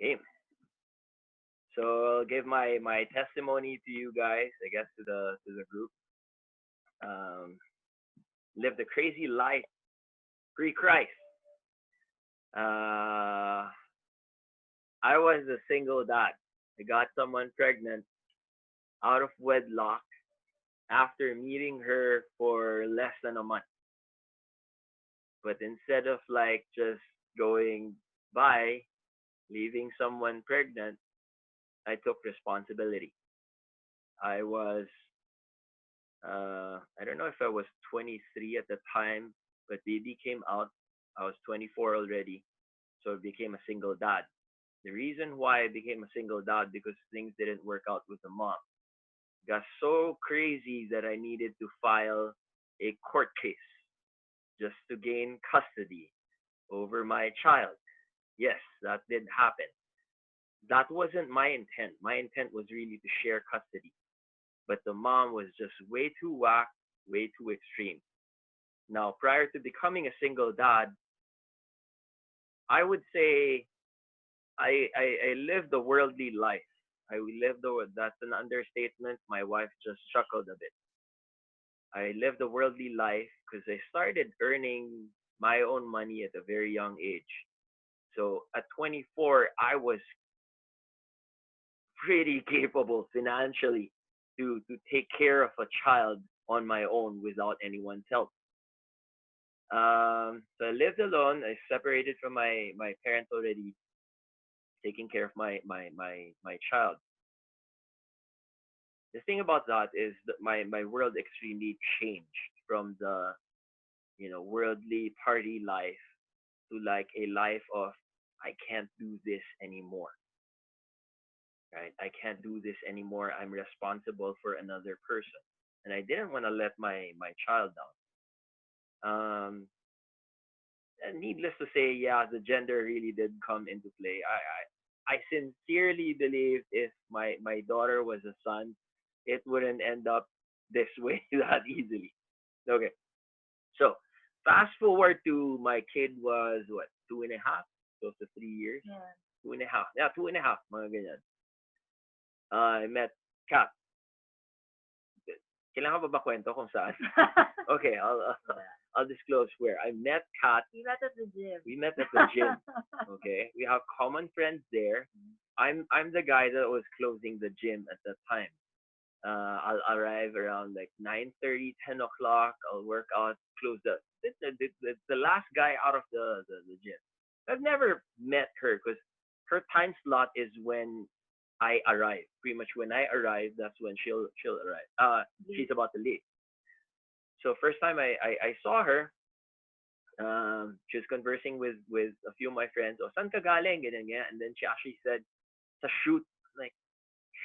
Game. So I'll give my testimony to you guys. I guess to the group. Um, lived a crazy life pre Christ. Uh, I was a single dad. I got someone pregnant out of wedlock after meeting her for less than a month. But instead of like just going by, leaving someone pregnant, I took responsibility. I was, I don't know if I was 23 at the time, but baby came out. I was 24 already, so I became a single dad. The reason why I became a single dad because things didn't work out with the mom. Got so crazy that I needed to file a court case just to gain custody over my child. Yes, that did happen. That wasn't my intent. My intent was really to share custody. But the mom was just way too whack, way too extreme. Now, prior to becoming a single dad, I would say I lived a worldly life. I lived the that's an understatement. My wife just chuckled a bit. I lived a worldly life because I started earning my own money at a very young age. So at 24, I was pretty capable financially to take care of a child on my own without anyone's help. So I lived alone. I separated from my parents already, taking care of my child. The thing about that is that my world extremely changed from the worldly party life to like a life of I can't do this anymore. Right? I can't do this anymore. I'm responsible for another person, and I didn't want to let my child down. And needless to say, yeah, the gender really did come into play. I sincerely believe if my daughter was a son, it wouldn't end up this way that easily. Okay, so fast forward to my kid was what 2.5, close to 3 years, Yeah. 2.5, yeah, 2.5, mga ganyan. I met Kat. Kailangan ba kwento kung saan? Okay, I'll disclose where I met Kat. We met at the gym. We met at the gym. Okay, we have common friends there. I'm the guy that was closing the gym at that time. I'll arrive around like 9:30, 10 o'clock. I'll work out, close the last guy out of the gym. I've never met her because her time slot is when I arrive. Pretty much when I arrive, that's when she'll arrive. She's about to leave. So first time I saw her, she was conversing with a few of my friends. Oh, saan ka galing? Ganyan, ganyan. And then she actually said, sa shoot. Like,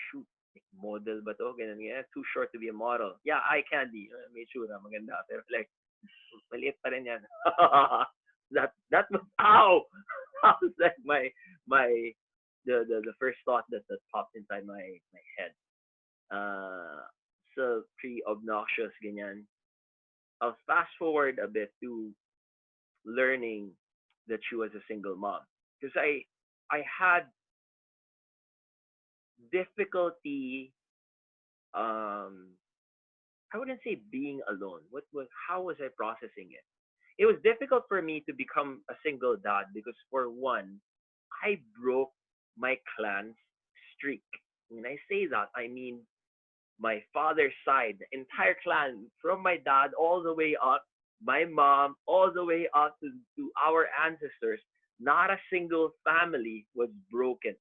shoot. Like, model ba to? Ganyan, ganyan. Too short to be a model. Yeah, eye candy. May sure, maganda. Pero like, maliit pa rin yan. That was, ow! That was like my, the first thought that popped inside my head. Uh, so pretty obnoxious, ganyan. I'll fast forward a bit to learning that she was a single mom because I had difficulty. um I wouldn't say being alone. What was How was I processing it? It was difficult for me to become a single dad because for one, I broke my clan's streak. When I say that, I mean my father's side, the entire clan, from my dad all the way up, my mom, all the way up to our ancestors. Not a single family was broken.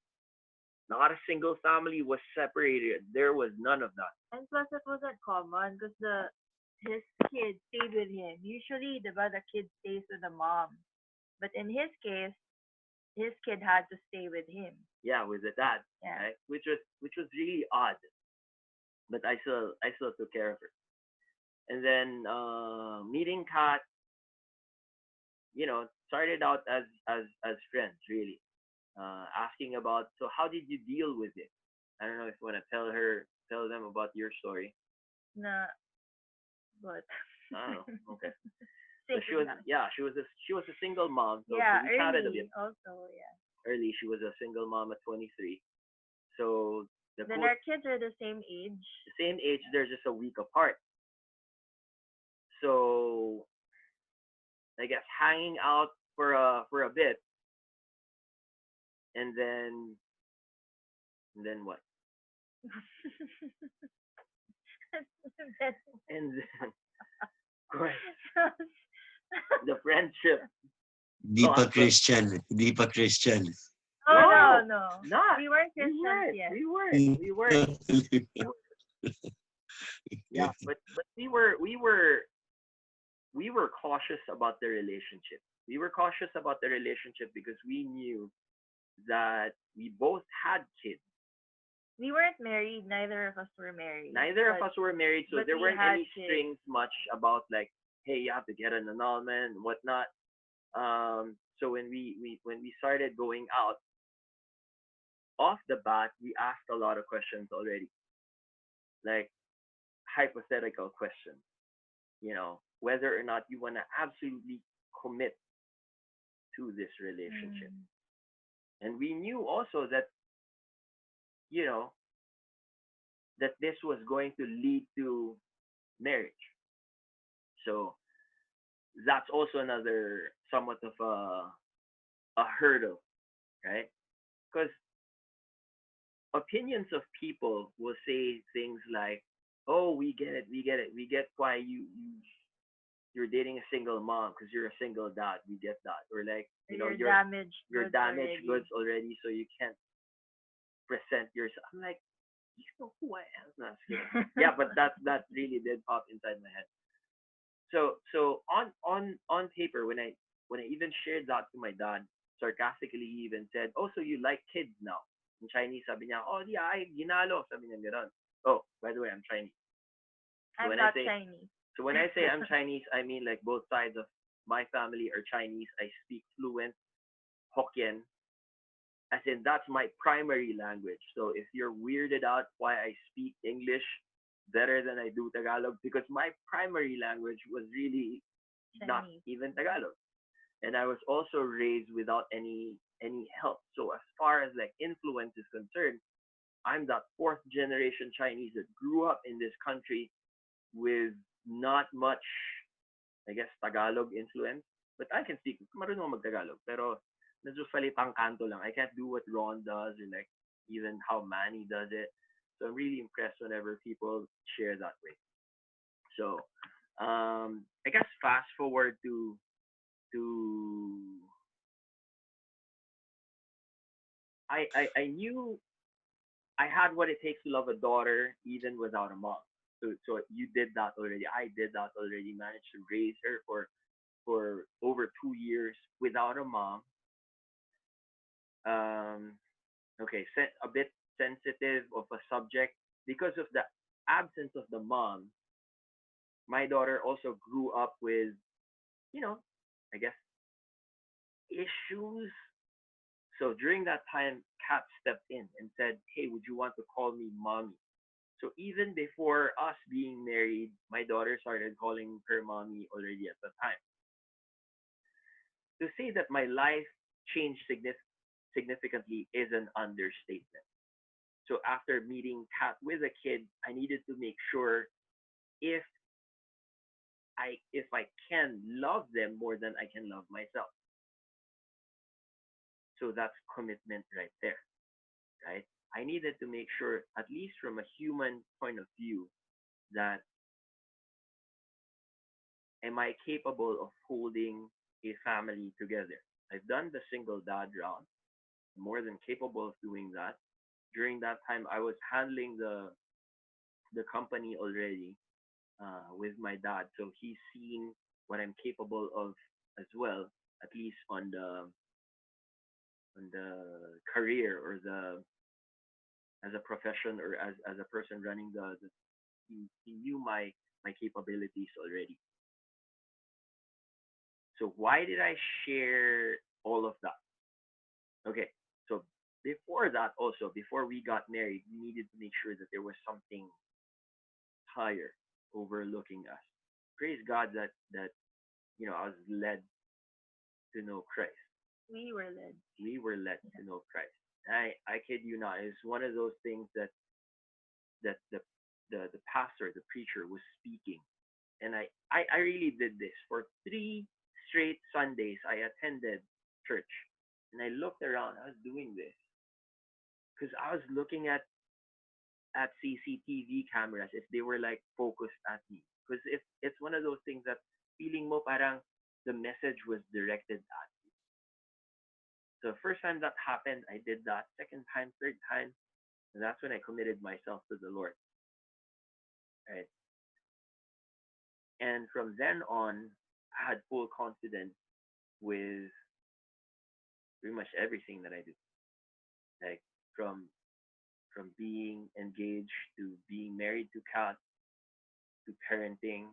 Not a single family was separated. There was none of that. And plus, it wasn't common because the his kid stayed with him. Usually, the kid stays with the mom, but in his case, his kid had to stay with him. Yeah, with the dad, Yeah. right? Which was really odd, but I still took care of her. And then meeting Kat, started out as friends really. Asking about, so how did you deal with it? I don't know if you want to tell them about your story. Na, but I don't know. Okay. So secret lang. she was a single mom, so Yeah, we chatted a bit. early also. Yeah. early. She was a single mom at 23. So the Then quote, our kids are the same age. the same age, they're just a week apart. So I guess hanging out for a bit, and then what? Then- And then, of course, the friendship Di pa blossomed. Christian. Di pa Christian. oh no, No, no. not. We weren't We Christians weren't. yet. We weren't. We weren't. We were, yeah, but we were cautious about the relationship. We were cautious about the relationship because we knew that we both had kids. We weren't married. Neither of us were married. Neither of us were married, so but there we weren't had any kids. strings much about like, hey, you have to get an annulment and whatnot. So when we started going out, off the bat, we asked a lot of questions already, like hypothetical questions. Whether or not you want to absolutely commit to this relationship. Mm. And we knew also that, you know, that this was going to lead to marriage. So that's also another somewhat of a hurdle, right? Because opinions of people will say things like, "Oh, we get it, we get it, we get why you're dating a single mom because you're a single dad. We get that." Or like, You're you're goods damaged already. goods already, so you can't present yourself. I'm like, you know who I am. No, just kidding. Yeah, but that really did pop inside my head. So on paper, when I even shared that to my dad, sarcastically he even said, "Oh, so you like kids now?" In Chinese, sabi niya, "Oh, yeah, I ginalo." Sabi niya gano'n. Oh, by the way, I'm Chinese. So I'm when I not say Chinese. so when I say I'm Chinese, I mean like both sides of my family are Chinese. I speak fluent Hokkien, as in that's my primary language. So if you're weirded out why I speak English better than I do Tagalog, because my primary language was really not Chinese. even Tagalog. And I was also raised without any help. So as far as like influence is concerned, I'm that fourth generation Chinese that grew up in this country with not much, I guess, Tagalog influence. But I can speak, marunong ako mag-Tagalog. Pero medyo salitang kanto lang. I can't do what Ron does or like even how Manny does it. So I'm really impressed whenever people share that way. So I guess fast forward to I knew I had what it takes to love a daughter even without a mom. So you did that already. I did that already. Managed to raise her for over 2 years without a mom. Um, okay, a bit sensitive of a subject because of the absence of the mom. My daughter also grew up with, you know, I guess issues. So during that time, Kat stepped in and said, "Hey, would you want to call me mommy?" So even before us being married, my daughter started calling her mommy already at the time. To say that my life changed significantly is an understatement. So after meeting Kat with a kid, I needed to make sure if if I can love them more than I can love myself. So that's commitment right there, right? I needed to make sure, at least from a human point of view, that am I capable of holding a family together? I've done the single dad route, more than capable of doing that. During that time, I was handling the company already with my dad, so he's seen what I'm capable of as well, at least on the career or the as a profession or as a person running the he knew my capabilities already. So why did I share all of that? Okay, so before that also, before we got married, we needed to make sure that there was something higher overlooking us. Praise God that I was led to know Christ. We were led. We were led Yeah. to know Christ. I kid you not. It's one of those things that the pastor, the preacher was speaking. And I really did this. For 3 straight Sundays, I attended church. And I looked around. I was doing this because I was looking at CCTV cameras if they were like focused at me. Because if it's one of those things that feeling mo parang the message was directed at you. So first time that happened, I did that. Second time, third time, and that's when I committed myself to the Lord. Right. And from then on, I had full confidence with pretty much everything that I do. Like from from being engaged to being married to Kat to parenting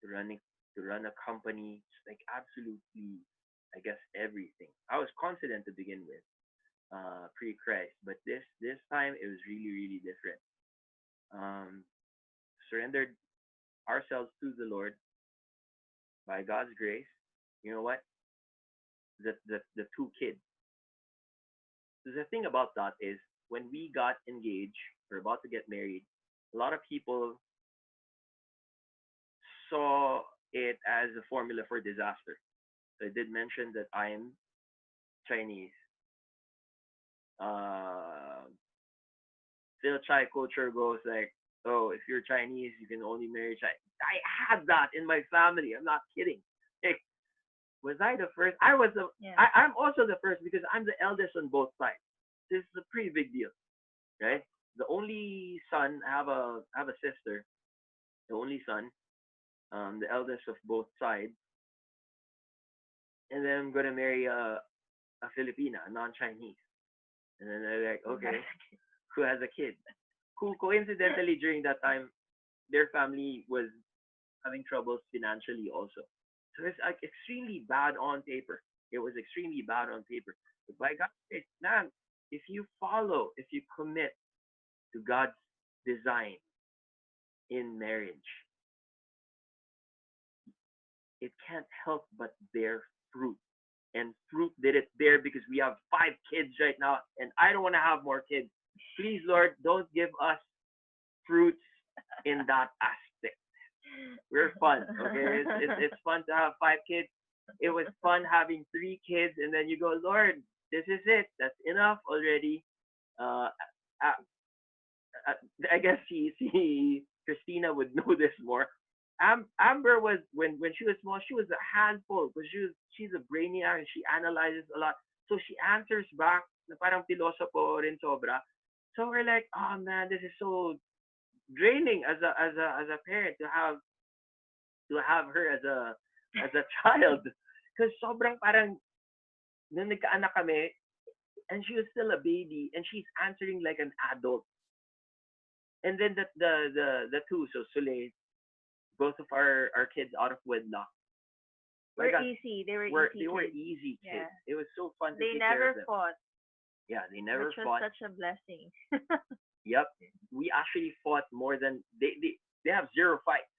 to running to run a company, just like absolutely, I guess everything. I was confident to begin with, pre-Christ, but this time it was really different. Um, Surrendered ourselves to the Lord by God's grace. You know what? The two kids. The thing about that is when we got engaged or about to get married, a lot of people saw it as a formula for disaster. So I did mention that I'm Chinese. Uh, Still, Chai culture goes like, oh, if you're Chinese, you can only marry Chinese. I had that in my family. I'm not kidding. Like, was I the first? I was the. Yeah. I'm also the first because I'm the eldest on both sides. This is a pretty big deal, right? The only son. I have a sister. The only son. The eldest of both sides, and then I'm gonna marry a Filipina, a non-Chinese, and then they're like, okay, who has a kid? Who coincidentally during that time their family was having troubles financially also. So it's like extremely bad on paper. It was extremely bad on paper. But by God's grace, man, if you follow, if you commit to God's design in marriage, it can't help but bear fruit. And fruit did it bear because we have 5 kids right now, and I don't want to have more kids. Please, Lord, don't give us fruits in that aspect. We're fun, okay? It's fun to have 5 kids. It was fun having 3 kids, and then you go, Lord, this is it. That's enough already. Uh, I, I guess she Christina would know this more. Amber was when she was small, she was a handful because she's a brainiac and she analyzes a lot. So she answers back na parang pilosopo rin sobra. So we're like, oh man, this is so draining as a parent to have her as a child. Because sobrang parang nung nagkaanak kami and she was still a baby and she's answering like an adult. And then the two, so Sule, both of our kids out of wedlock. My We're God, easy. They were they easy were kids. easy kids. Yeah. It was so fun to They take care of never them. fought, Yeah, they which never was fought. such a blessing. Yep, we actually fought more than they have zero fights,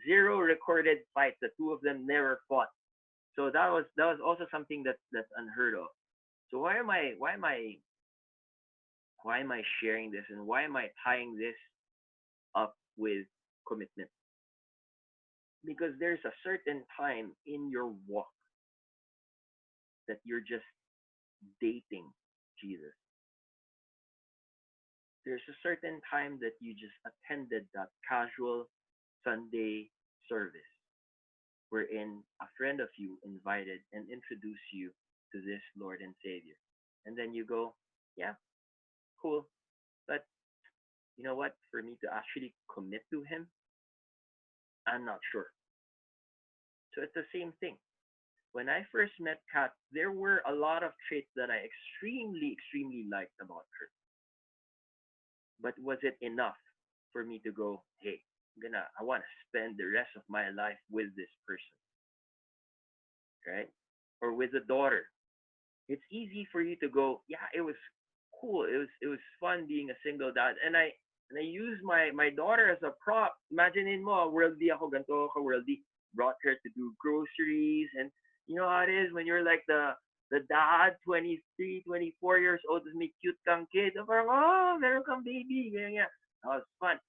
zero recorded fights. The two of them never fought. So that was also something that's unheard of. So why am I sharing this and why am I tying this up with commitment? Because there's a certain time in your walk that you're just dating Jesus. There's a certain time that you just attended that casual Sunday service wherein a friend of you invited and introduced you to this Lord and Savior. And then you go, yeah, cool. But you know what? For me to actually commit to Him, I'm not sure. So it's the same thing. When I first met Kat, there were a lot of traits that I extremely liked about her. But was it enough for me to go, hey, I want to spend the rest of my life with this person, right? Or with a daughter. It's easy for you to go, yeah, it was cool. It was fun being a single dad, and I used my daughter as a prop. Imagine mo, worldly ako ganito, ka worldly. Brought her to do groceries, and you know how it is when you're like The dad, 23, 24 years old, is may cute kang kid. Parang, oh, meron kang baby. Ganyan, ganyan. That was fun.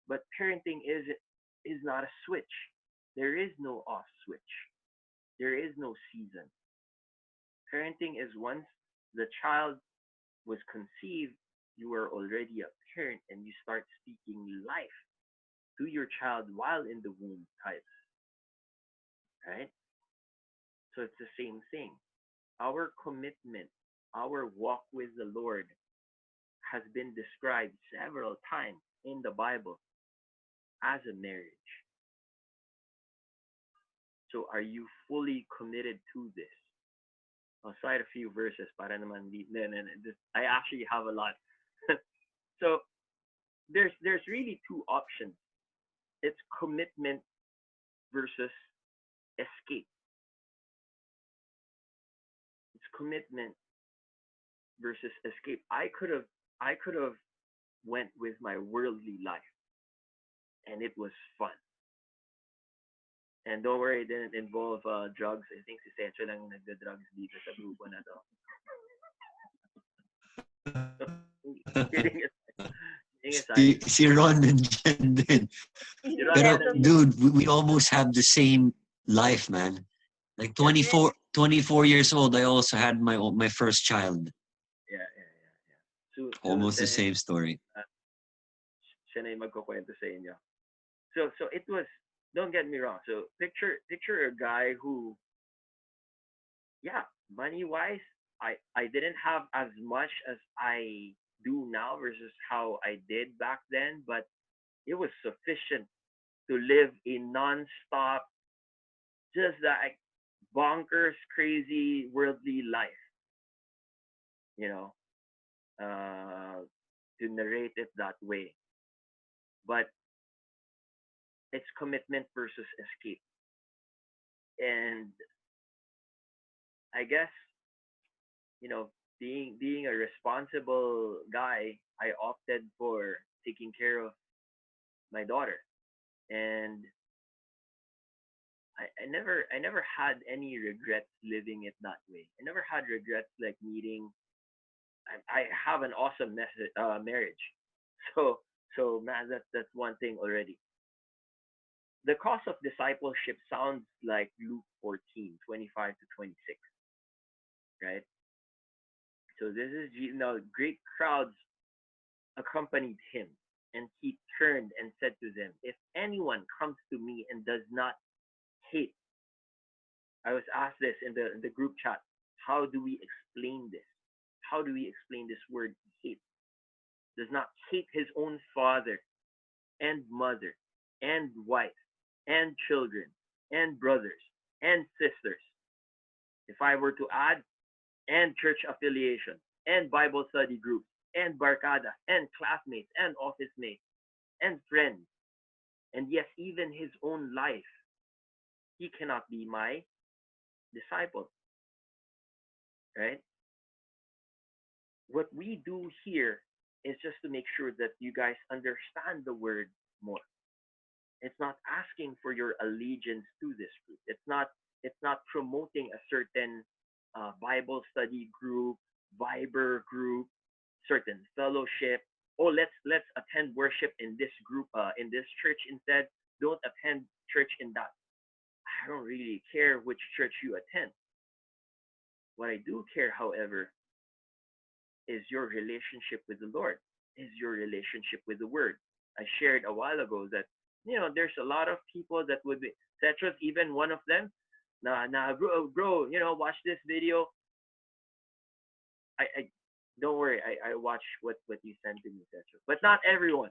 But parenting is not a switch. There is no off switch. There is no season. Parenting is once the child was conceived, you are already a parent and you start speaking life to your child while in the womb types, right? So it's the same thing. Our commitment, our walk with the Lord has been described several times in the Bible as a marriage. So are you fully committed to this? I'll cite a few verses para naman I actually have a lot. So there's really two options. It's commitment versus escape. It's commitment versus escape. I could have went with my worldly life and it was fun. And don't worry, it didn't involve drugs. I think si Secho lang nagda-drugs dito sa grupo na to. Kidding aside. Kidding aside. Si Ron nandyan din. Pero dude, we almost have the same life, man. Like 24 years old, I also had my first child. Yeah. Almost the same story. Siya na yung magkukwento sa inyo. So it was, don't get me wrong. So picture a guy who, yeah, money wise, I didn't have as much as I do now versus how I did back then, but it was sufficient to live a non-stop, just like bonkers, crazy, worldly life. You know, to narrate it that way. But it's commitment versus escape. And I guess, you know, being a responsible guy, I opted for taking care of my daughter. And I never had any regrets living it that way. I never had regrets like meeting. I have an awesome marriage. So man, that's one thing already. The cost of discipleship sounds like Luke 14, 25 to 26, right? So this is, great crowds accompanied him, and he turned and said to them, if anyone comes to me and does not hate, I was asked this in the group chat, how do we explain this? How do we explain this word hate? Does not hate his own father and mother and wife and children and brothers and sisters. If I were to add, and church affiliation and Bible study groups and barkadas and classmates and office mates and friends, and yes, even his own life, he cannot be my disciple, right? What we do here is just to make sure that you guys understand the word more. It's not asking for your allegiance to this group. It's not promoting a certain Bible study group, Viber group, certain fellowship. Oh, let's attend worship in this group, in this church instead. Don't attend church in that. I don't really care which church you attend. What I do care, however, is your relationship with the Lord, is your relationship with the Word. I shared a while ago that, there's a lot of people that would be, Cetra's even one of them. Nah, bro, watch this video. I don't worry, I watch what you send to me, Cetra. But not everyone,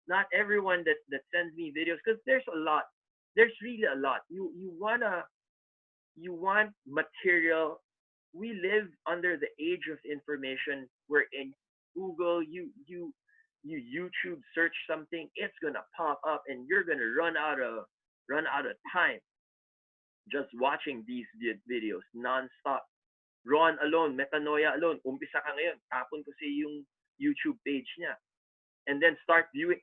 not everyone that sends me videos, because there's a lot. There's really a lot. You want material. We live under the age of information where in Google you YouTube search something, it's gonna pop up and you're gonna run out of time just watching these videos non-stop. Ron alone, metanoia alone, umpisa ka ngayon, tapon ko sa yung YouTube page niya. And then start viewing.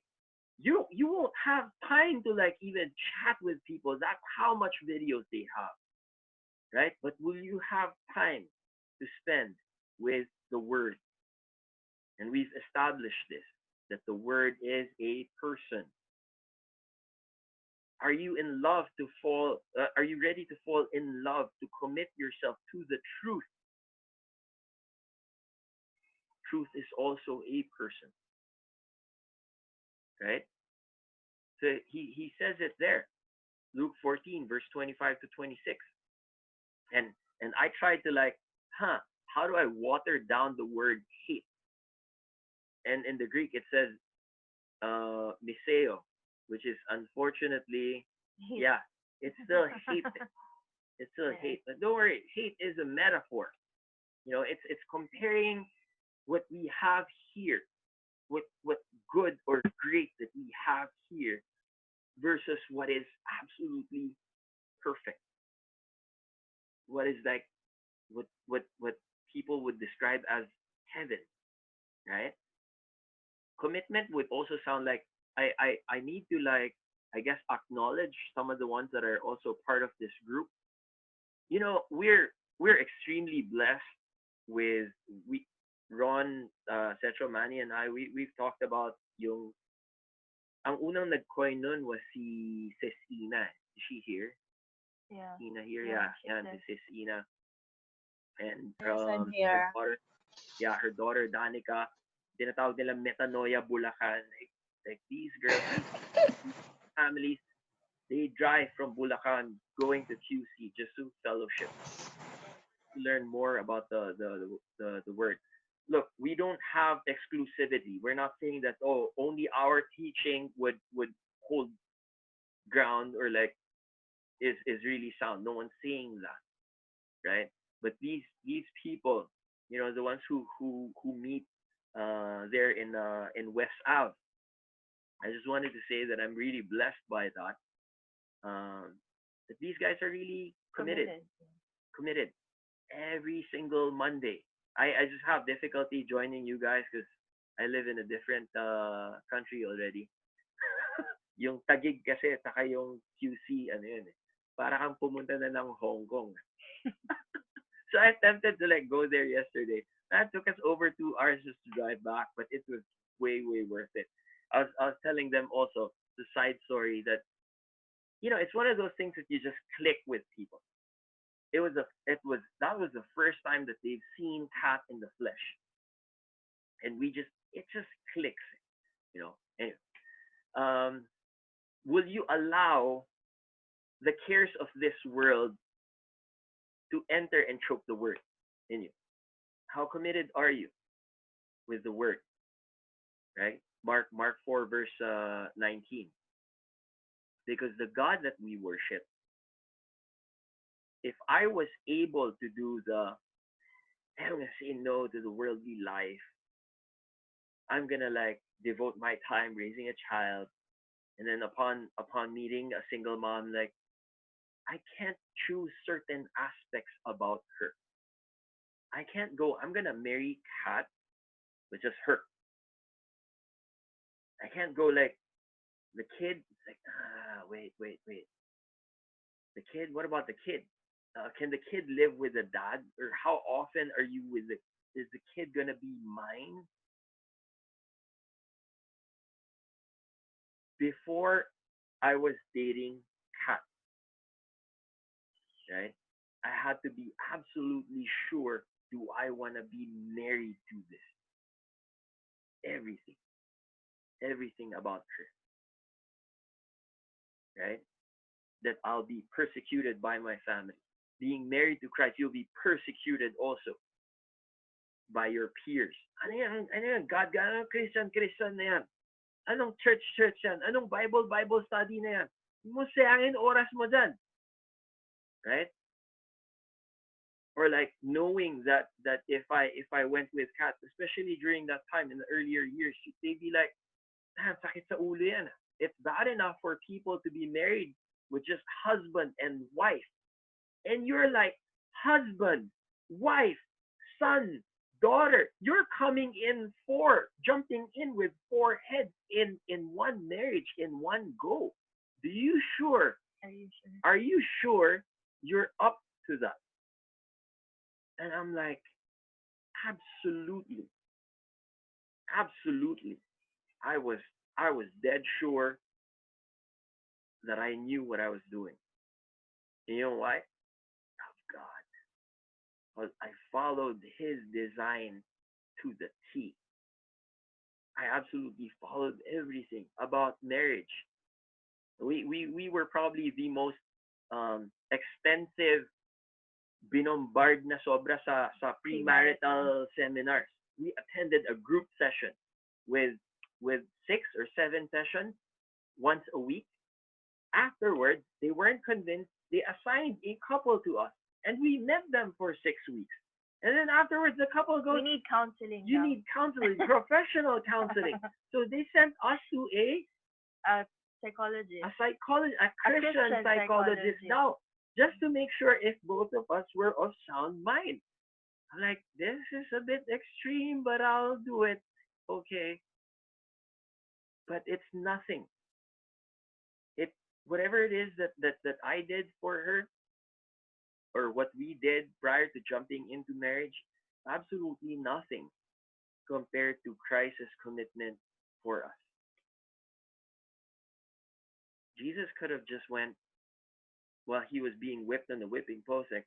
You won't have time to like even chat with people. That's how much videos they have. right? But will you have time to spend with the Word? And we've established this, that the Word is a person. Are you in love to fall? Are you ready to fall in love, to commit yourself to the truth? Truth is also a person, right? So he says it there, Luke 14, verse 25 to 26. And I tried to like, how do I water down the word hate? And in the Greek it says miseo, which is unfortunately, yeah, it's still hate. It's still hate. But don't worry, hate is a metaphor. You know, it's comparing what we have here, what good or great that we have here versus what is absolutely perfect. What is like what people would describe as heaven, right? Commitment would also sound like I need to like, I guess, acknowledge some of the ones that are also part of this group. You know, we're extremely blessed with we Ron, Central Manny and I, we've talked about yung ang unang nag-coin nun was si Sis Ina. Is she here? Yeah. Ina here, Yeah, yeah. she And said. Sis Ina. And Yes, I'm her here. daughter, yeah, her daughter Danica, tinatawag nila Metanoia Bulacan. Like these girls, these families, they drive from Bulacan going to QC just to fellowship, to learn more about the word. Look, we don't have exclusivity. We're not saying that, oh, only our teaching would hold ground or like is really sound. No one's saying that, right? But these people, you know, the ones who meet there in West Ave. I just wanted to say that I'm really blessed by that. That these guys are really Committed. committed every single Monday. I just have difficulty joining you guys because I live in a different country already. Yung Tagig kasi, saka yung QC, ano yun eh. Para kang pumunta na ng Hong Kong. So I attempted to like go there yesterday. That took us over 2 hours just to drive back, but it was way worth it. I was telling them also the side story that, you know, it's one of those things that you just click with people. That was the first time that they've seen Kat in the flesh, and it just clicks, you know. Anyway, um, will you allow the cares of this world to enter and choke the word in you? How committed are you with the word? Right? Mark 4 verse 19. Because the God that we worship, if I was able to do I'm gonna say no to the worldly life. I'm gonna like devote my time raising a child, and then upon meeting a single mom, like I can't choose certain aspects about her. I can't go, I'm gonna marry Kat, with just her. I can't go like the kid. It's like wait. The kid. What about the kid? Can the kid live with the dad, or how often are you with the? Is the kid gonna be mine? Before I was dating Kat, right? I had to be absolutely sure. Do I wanna be married to this? Everything, everything about her, right? That I'll be persecuted by my family. Being married to Christ, you'll be persecuted also by your peers. Ano yan? God, anong Christian na yan? Anong church yan? Anong Bible study na yan? Hindi mo sayangin oras mo dyan. Right? Or like knowing that if I went with Kat, especially during that time in the earlier years, they'd be like, man, sakit sa ulo yan. It's bad enough for people to be married with just husband and wife. And you're like, husband, wife, son, daughter. You're jumping in with 4 heads in one marriage, in one go. Are you sure? Are you sure you're up to that. And I'm like, absolutely, absolutely. I was I was dead sure that I knew what I was doing. And you know why? Of God. Because I followed his design to the T. I absolutely followed everything about marriage. We were probably the most extensive binombard na sobra sa premarital seminars. We attended a group session with 6 or 7 sessions once a week. Afterwards, they weren't convinced. They assigned a couple to us, and we met them for 6 weeks. And then afterwards, the couple goes, "We need counseling. "You need counseling, professional counseling." So they sent us to a psychologist, a Christian psychologist now, just to make sure if both of us were of sound mind. I'm like, this is a bit extreme, but I'll do it. Okay. But it's nothing. It whatever it is that I did for her, or what we did prior to jumping into marriage, absolutely nothing compared to Christ's commitment for us. Jesus could have just went while he was being whipped on the whipping post, like,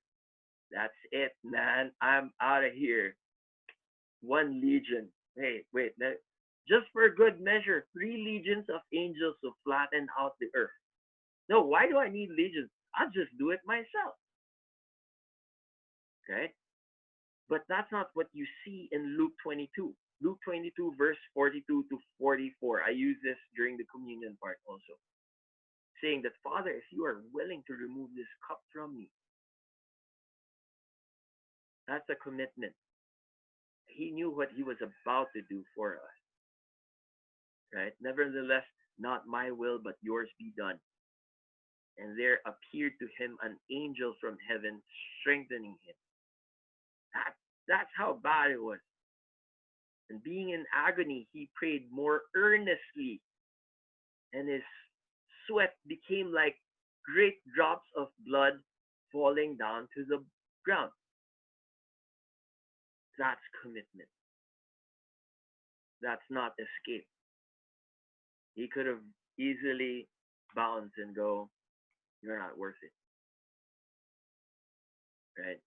that's it, man. I'm out of here. 1 legion. Hey, wait. Just for good measure, 3 legions of angels to flatten out the earth. No, why do I need legions? I'll just do it myself. Right? But that's not what you see in Luke 22. Luke 22, verse 42 to 44. I use this during the communion part also. Saying that, Father, if you are willing to remove this cup from me, that's a commitment. He knew what he was about to do for us. Right? Nevertheless, not my will, but yours be done. And there appeared to him an angel from heaven, strengthening him. That's how bad it was. And being in agony, he prayed more earnestly, and his sweat became like great drops of blood falling down to the ground. That's commitment. That's not escape. He could have easily bounced and go, you're not worth it. Right?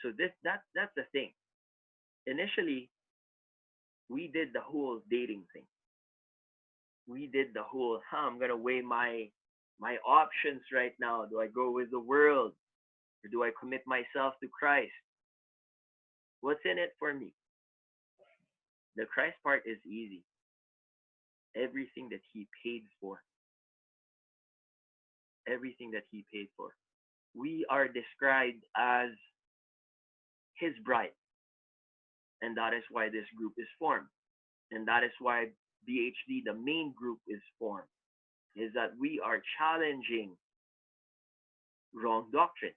So that's the thing. Initially, we did the whole dating thing. We did the whole, I'm gonna weigh my options right now. Do I go with the world, or do I commit myself to Christ? What's in it for me? The Christ part is easy. Everything that he paid for. Everything that he paid for. We are described as his bride. And that is why this group is formed. And that is why BHD, the main group, is formed. Is that we are challenging wrong doctrine.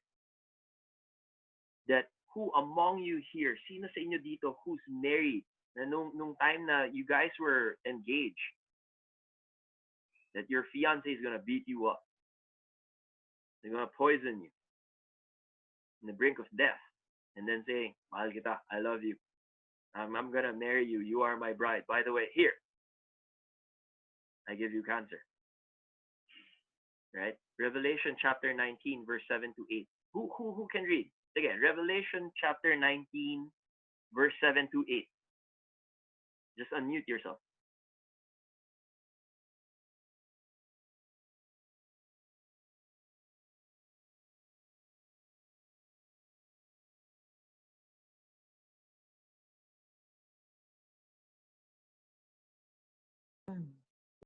That who among you here, sino sa inyo dito who's married, na nung time na you guys were engaged, that your fiance is gonna beat you up. They're gonna poison you in the brink of death, and then say, mahal kita, I love you. I'm gonna marry you. You are my bride. By the way, here, I give you cancer. Right? Revelation chapter 19, verse 7 to 8. Who can read? Again, Revelation chapter 19, verse 7 to 8. Just unmute yourself.